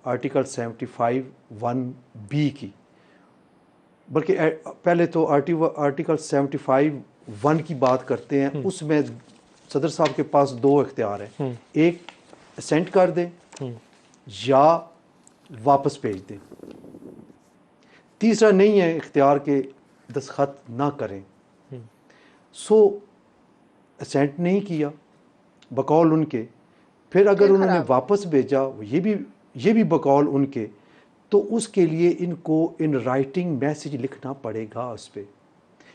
Article 75(1)(b की, बल्कि पहले तो आर्टिकल 75(1) की बात करते हैं। उसमें सदर साहब के पास दो इख्तियार हैं, एक असेंट कर दें या वापस भेज दें, तीसरा नहीं है इख्तियार के दस्तखत ना करें। सो असेंट नहीं किया बकौल उनके, फिर अगर उन्होंने वापस भेजा ये भी बकौल उनके, तो उसके लिए इनको इन राइटिंग मैसेज लिखना पड़ेगा उस पर।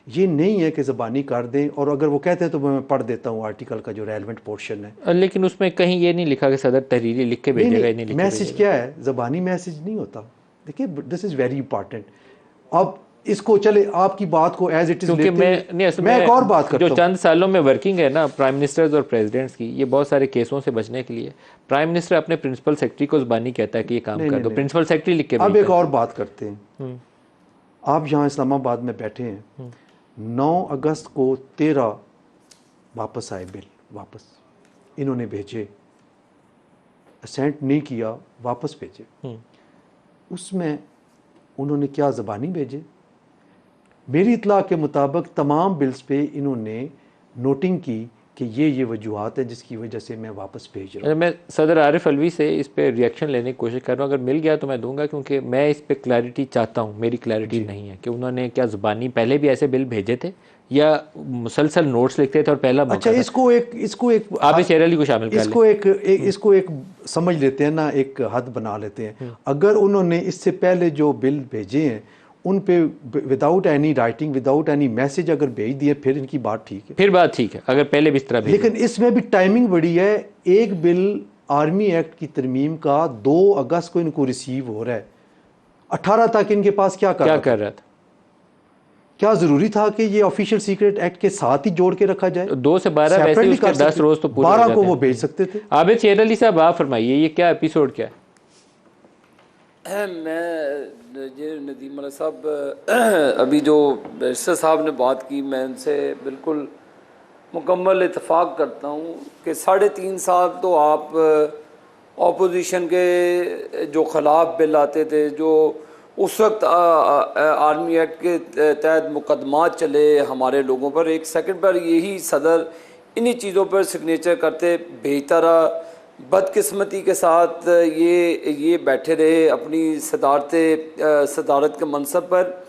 ये नहीं है कि ज़बानी कर दें, और अगर वो कहते हैं तो मैं पढ़ देता हूँ आर्टिकल का जो रेलेवेंट पोर्शन है। लेकिन उसमें कहीं ये नहीं लिखा कि सदर तहरीरी लिख के भेजेगा, नहीं मैसेज क्या है, ज़बानी मैसेज नहीं होता। देखिए दिस इज़ वेरी इंपॉर्टेंट। अब इसको चले आपकी बात को एज इट इज लेते हैं, मैं एक और बात करता हूं। जो चंद सालों में वर्किंग है ना प्राइम मिनिस्टर्स और प्रेसिडेंट्स की, ये बहुत सारे केसों से बचने के लिए प्राइम मिनिस्टर अपने प्रिंसिपल सेक्रेटरी को ज़बानी कहता है कि ये काम कर दो, प्रिंसिपल सेक्रेटरी लिख के। अब एक और बात करते हैं, आप यहाँ इस्लामाबाद में बैठे हैं, 9 अगस्त को 13 वापस आए बिल, वापस इन्होंने भेजे, असेंट नहीं किया, वापस भेजे। उसमें उन्होंने क्या ज़बानी भेजे? मेरी इत्तला के मुताबिक तमाम बिल्स पे इन्होंने नोटिंग की कि ये वजूहात है जिसकी वजह से मैं वापस भेज रहा हूँ। मैं सदर आरिफ अलवी से इस पे रिएक्शन लेने की कोशिश कर रहा हूँ, अगर मिल गया तो मैं दूंगा, क्योंकि मैं इस पे क्लैरिटी चाहता हूँ। मेरी क्लैरिटी नहीं है कि उन्होंने क्या ज़बानी पहले भी ऐसे बिल भेजे थे या मुसलसल नोट्स लिखते थे और पहला मौका अच्छा, इसको एक आप शेर अली को शामिल कर इसको एक समझ लेते हैं ना, एक हद बना लेते हैं। अगर उन्होंने इससे पहले जो बिल भेजे हैं उन पे without any writing, without any message अगर भेज दिए, फिर इनकी बात ठीक है, फिर बात ठीक है, अगर पहले भी इस तरह। लेकिन इसमें भी टाइमिंग बड़ी है। एक बिल आर्मी एक्ट की तरमीम का 2 अगस्त को इनको रिसीव हो रहा है, 18 तक इनके पास क्या कर रहा था? क्या जरूरी था कि ये ऑफिशियल सीक्रेट एक्ट के साथ ही जोड़ के रखा जाए? 2 से 12 वैसे उसके 10 रोज तो पूरे 12 को वो भेज सकते थे। आबिद शेर अली साहब आप फरमाइए, ये क्या एपिसोड क्या है? मैं ये नदीम मलिक साहब, अभी जो बैरिस्टर साहब ने बात की, मैं उनसे बिल्कुल मुकम्मल इत्तेफाक करता हूँ कि 3.5 साल तो आप ऑपोजिशन के जो ख़िलाफ़ बिल आते थे, जो उस वक्त आर्मी एक्ट के तहत मुकदमात चले हमारे लोगों पर, एक सेकंड पर यही सदर इन्हीं चीज़ों पर सिग्नेचर करते भेजता रहा। बदकिस्मती के साथ ये बैठे रहे अपनी सदारत के मनसब पर,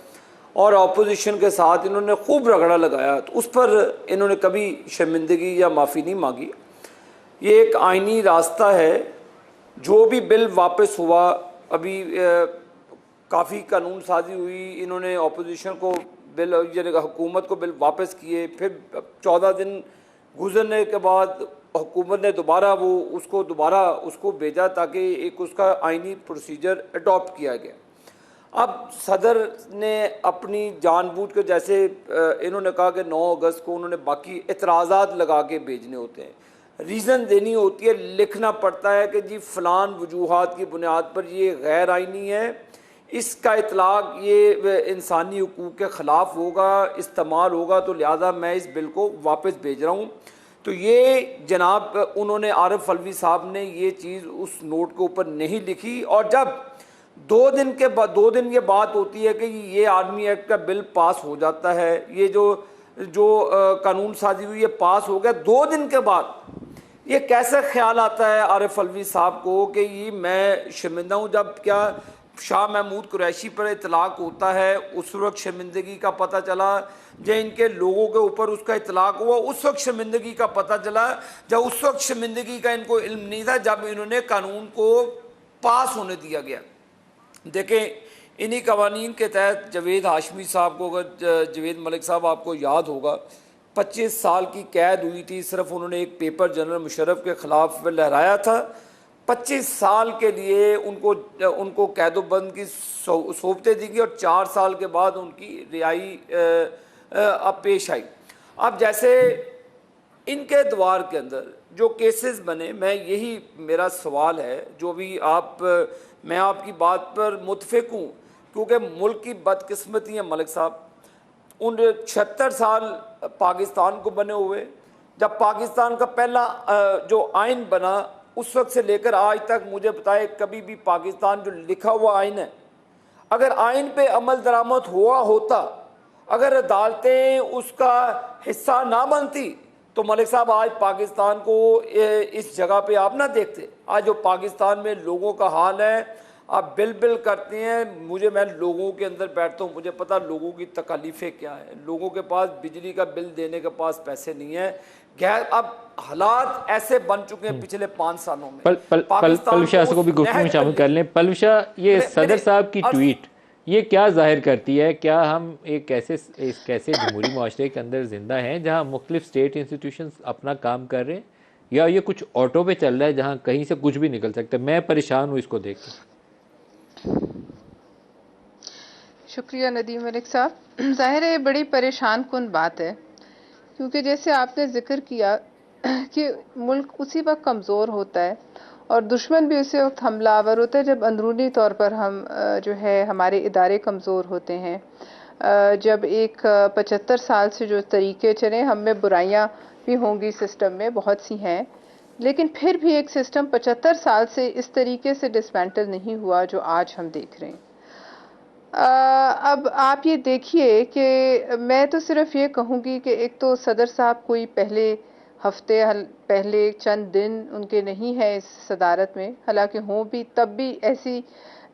और अपोजिशन के साथ इन्होंने खूब रगड़ा लगाया, तो उस पर इन्होंने कभी शर्मिंदगी या माफ़ी नहीं मांगी। ये एक आइनी रास्ता है। जो भी बिल वापस हुआ, अभी काफ़ी कानून साजी हुई, इन्होंने अपोजिशन को बिल, हुकूमत को बिल वापस किए, फिर 14 दिन गुजरने के बाद हुकूमत ने दोबारा उसको भेजा ताकि एक उसका आइनी प्रोसीजर अडॉप्ट किया गया। अब सदर ने अपनी जानबूझ के, जैसे इन्होंने कहा कि 9 अगस्त को उन्होंने बाकी एतराज़ात लगा के भेजने होते हैं, रीज़न देनी होती है, लिखना पड़ता है कि जी फ़लान वजूहात की बुनियाद पर ये गैर आइनी है, इसका इतलाक़ ये इंसानी हुकूक़ के ख़िलाफ़ होगा, इस्तेमाल होगा, तो लिहाजा मैं इस बिल को वापस भेज रहा हूँ। तो ये जनाब उन्होंने आरिफ अलवी साहब ने ये चीज़ उस नोट के ऊपर नहीं लिखी, और जब 2 दिन ये बात होती है कि ये आर्मी एक्ट का बिल पास हो जाता है, ये जो कानून साजी हुई ये पास हो गया, 2 दिन के बाद ये कैसे ख्याल आता है आरिफ अलवी साहब को कि ये मैं शर्मिंदा हूँ? जब क्या शाह महमूद कुरैशी पर इतलाक़ होता है, उस वक्त शर्मिंदगी का पता चला, जब इनके लोगों के ऊपर उसका इतलाक़ हुआ उस वक्त शर्मिंदगी का पता चला, जब उस वक्त शर्मिंदगी का इनको इल्म नहीं था, जब इन्होंने कानून को पास होने दिया गया। देखें, इन्हीं कवानीन के तहत जावेद हाशमी साहब को, अगर जावेद मलिक साहब आपको याद होगा, 25 साल की कैद हुई थी, सिर्फ उन्होंने एक पेपर जनरल मुशर्रफ के ख़िलाफ़ लहराया था। 25 साल के लिए उनको कैदोबंद की सोबतें दी गई और 4 साल के बाद उनकी रिहाई अब पेश आई। अब जैसे इनके द्वार के अंदर जो केसेस बने, मैं यही मेरा सवाल है, जो भी मैं आपकी बात पर मुतफिक हूँ, क्योंकि मुल्क की बदकिस्मती है मलिक साहब। उन 76 साल पाकिस्तान को बने हुए, जब पाकिस्तान का पहला जो आइन बना उस वक्त से लेकर आज तक मुझे बताए, कभी भी पाकिस्तान जो लिखा हुआ आइन है, अगर आइन पे अमल दरामद हुआ होता, अगर अदालतें उसका हिस्सा ना बनती, तो मलिक साहब आज पाकिस्तान को इस जगह पे आप ना देखते। आज जो पाकिस्तान में लोगों का हाल है, आप बिल बिल करते हैं, मैं लोगों के अंदर बैठता हूँ, मुझे पता लोगों की तकलीफ़ें क्या है। लोगों के पास बिजली का बिल देने के पास पैसे नहीं है। गैर अब हालात ऐसे बन चुके हैं पिछले 5 सालों में। पलव शाह को भी गुफ्तगू में शामिल कर लें। पलव शाह, ये सदर साहब की ट्वीट ये क्या जाहिर करती है? क्या हम एक कैसे जमहूरी माशरे के अंदर जिंदा हैं जहाँ मुख्तलिफ स्टेट इंस्टीट्यूशंस अपना काम कर रहे हैं, या ये कुछ ऑटो पे चल रहा है जहाँ कहीं से कुछ भी निकल सकता है? मैं परेशान हूँ इसको देख के। शुक्रिया नदीम मलिक साहब। जाहिर है ये बड़ी परेशान कुन बात है, क्योंकि जैसे आपने जिक्र किया कि मुल्क उसी वक्त कमज़ोर होता है और दुश्मन भी उसी वक्त हमलावर होता है जब अंदरूनी तौर पर हम जो है हमारे इदारे कमज़ोर होते हैं। जब एक 75 साल से जो तरीके चले, हम में बुराइयां भी होंगी सिस्टम में, बहुत सी हैं, लेकिन फिर भी एक सिस्टम 75 साल से इस तरीके से डिसमेंटल नहीं हुआ जो आज हम देख रहे हैं। अब आप ये देखिए कि मैं तो सिर्फ ये कहूँगी कि एक तो सदर साहब कोई पहले चंद दिन उनके नहीं है इस सदारत में, हालांकि हों भी तब भी ऐसी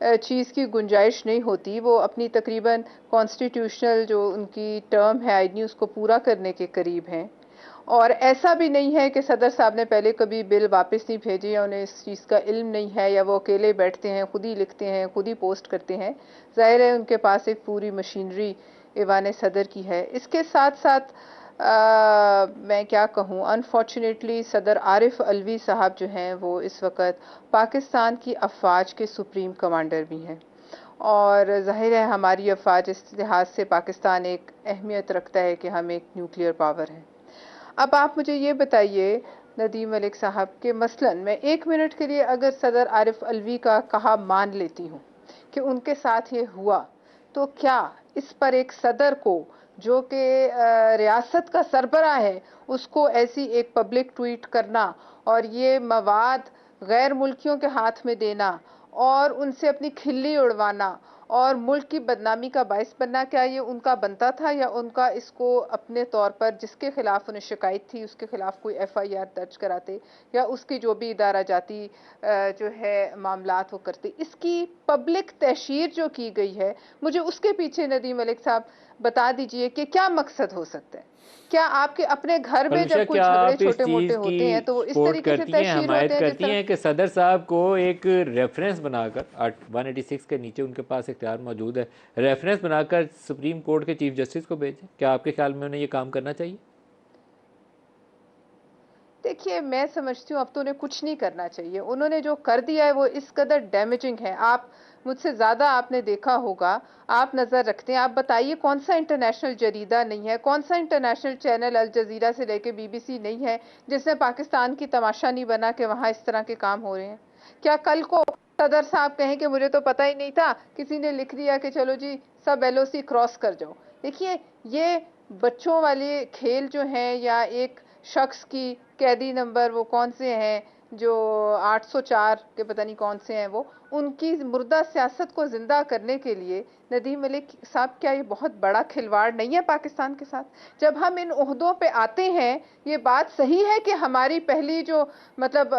चीज़ की गुंजाइश नहीं होती। वो अपनी तकरीबन कॉन्स्टिट्यूशनल जो उनकी टर्म है आईनी उसको पूरा करने के करीब हैं, और ऐसा भी नहीं है कि सदर साहब ने पहले कभी बिल वापस नहीं भेजे या उन्हें इस चीज़ का इल्म नहीं है, या वो अकेले बैठते हैं, खुद ही लिखते हैं, खुद ही पोस्ट करते हैं। जाहिर है उनके पास एक पूरी मशीनरी ईवान सदर की है। इसके साथ साथ मैं क्या कहूँ, अनफॉर्चुनेटली सदर आरिफ अलवी साहब जो हैं वो इस वक्त पाकिस्तान की अफवाज के सुप्रीम कमांडर भी हैं, और जाहिर है हमारी अफवाज इस लिहाज से पाकिस्तान एक अहमियत रखता है कि हम एक न्यूक्लियर पावर हैं। अब आप मुझे ये बताइए नदीम मलिक साहब के मसलन मैं 1 मिनट के लिए अगर सदर आरिफ अलवी का कहा मान लेती हूँ कि उनके साथ ये हुआ, तो क्या इस पर एक सदर को जो कि रियासत का सरबराह है उसको ऐसी एक पब्लिक ट्वीट करना और ये मवाद गैर मुल्कियों के हाथ में देना और उनसे अपनी खिल्ली उड़वाना और मुल्क की बदनामी का बायस बनना, क्या ये उनका बनता था, या उनका इसको अपने तौर पर जिसके खिलाफ उन्हें शिकायत थी उसके खिलाफ कोई FIR दर्ज कराते, या उसकी जो भी इदारा जाती जो है मामलात वो करते? इसकी पब्लिक तहशीर जो की गई है, मुझे उसके पीछे नदीम मलिक साहब बता दीजिए कि क्या मकसद हो सकता है? क्या आपके अपने घर में जब कोई झगड़े छोटे मोटे होते हैं तो वो इस तरीके से तहशीर होते करती हैं कि सदर साहब को एक रेफरेंस बनाकर 186 के नीचे उनके पास इख्तियार मौजूद है, रेफरेंस बनाकर सुप्रीम कोर्ट के चीफ जस्टिस को भेजें? क्या आपके ख्याल में उन्हें ये काम करना चाहिए? देखिए, मैं समझती हूँ अब तो उन्हें कुछ नहीं करना चाहिए। उन्होंने जो कर दिया है वो इस कदर डैमेजिंग है। आप मुझसे ज़्यादा आपने देखा होगा, आप नज़र रखते हैं, आप बताइए कौन सा इंटरनेशनल जरीदा नहीं है, कौन सा इंटरनेशनल चैनल अल जजीरा से लेके BBC नहीं है जिसने पाकिस्तान की तमाशा नहीं बना कि वहाँ इस तरह के काम हो रहे हैं? क्या कल को सदर साहब कहें कि मुझे तो पता ही नहीं था, किसी ने लिख दिया कि चलो जी सब LOC क्रॉस कर जाओ? देखिए, ये बच्चों वाले खेल जो हैं, या एक शख्स की कैदी नंबर वो कौन से हैं जो 804 के पता नहीं कौन से हैं, वो उनकी मुर्दा सियासत को जिंदा करने के लिए नदीम मलिक साहब, क्या ये बहुत बड़ा खिलवाड़ नहीं है पाकिस्तान के साथ? जब हम इन ओहदों पे आते हैं, ये बात सही है कि हमारी पहली जो मतलब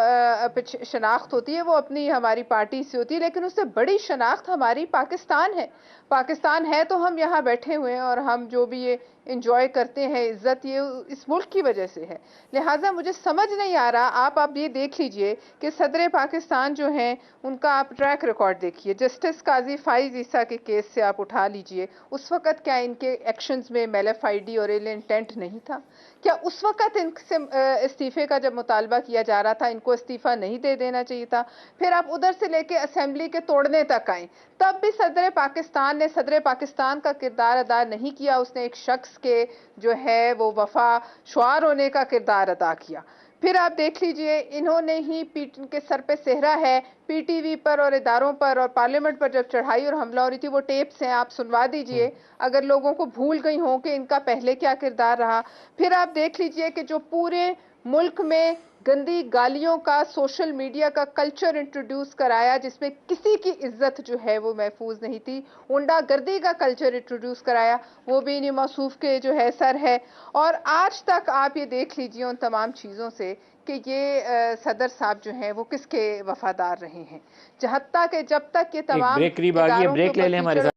शनाख्त होती है वो अपनी हमारी पार्टी से होती है, लेकिन उससे बड़ी शनाख्त हमारी पाकिस्तान है। पाकिस्तान है तो हम यहाँ बैठे हुए हैं, और हम जो भी ये इंजॉय करते हैं इज्जत, ये इस मुल्क की वजह से है। लिहाजा मुझे समझ नहीं आ रहा, आप ये देख लीजिए कि सदर पाकिस्तान जो हैं उनका आप ट्रैक रिकॉर्ड देखिए। जस्टिस काजी फाइज ईसा के केस से आप उठा लीजिए, उस वक़्त क्या इनके एक्शंस में मैलेफाइडी और इल इंटेंट नहीं था? क्या उस वक़्त इनसे इस्तीफे का जब मुतालबा किया जा रहा था इनको इस्तीफा नहीं दे देना चाहिए था? फिर आप उधर से लेके असेंबली के तोड़ने तक आए, तब भी सदर पाकिस्तान ने सदर पाकिस्तान का किरदार अदा नहीं किया, उसने एक शख्स के जो है वो वफा शुआर होने का किरदार अदा किया। फिर आप देख लीजिए, इन्होंने ही इनके सर पे सेहरा है PTV पर और इदारों पर, और पार्लियामेंट पर जब चढ़ाई और हमला हो रही थी, वो टेप्स हैं, आप सुनवा दीजिए अगर लोगों को भूल गई हों कि इनका पहले क्या किरदार रहा। फिर आप देख लीजिए कि जो पूरे मुल्क में गंदी गालियों का, सोशल मीडिया का कल्चर इंट्रोड्यूस कराया जिसमें किसी की इज्जत जो है वो महफूज नहीं थी, गुंडागर्दी का कल्चर इंट्रोड्यूस कराया, वो भी इन्हीं मौसूफ के जो है सर है। और आज तक आप ये देख लीजिए उन तमाम चीज़ों से कि ये सदर साहब जो हैं वो किसके वफादार रहे हैं, हत्ता के जब तक ये एक तमाम ब्रेक करीब आ गई है, इदारों के ब्रेक ले ऊपर लें हमारे कीचड़ साथ।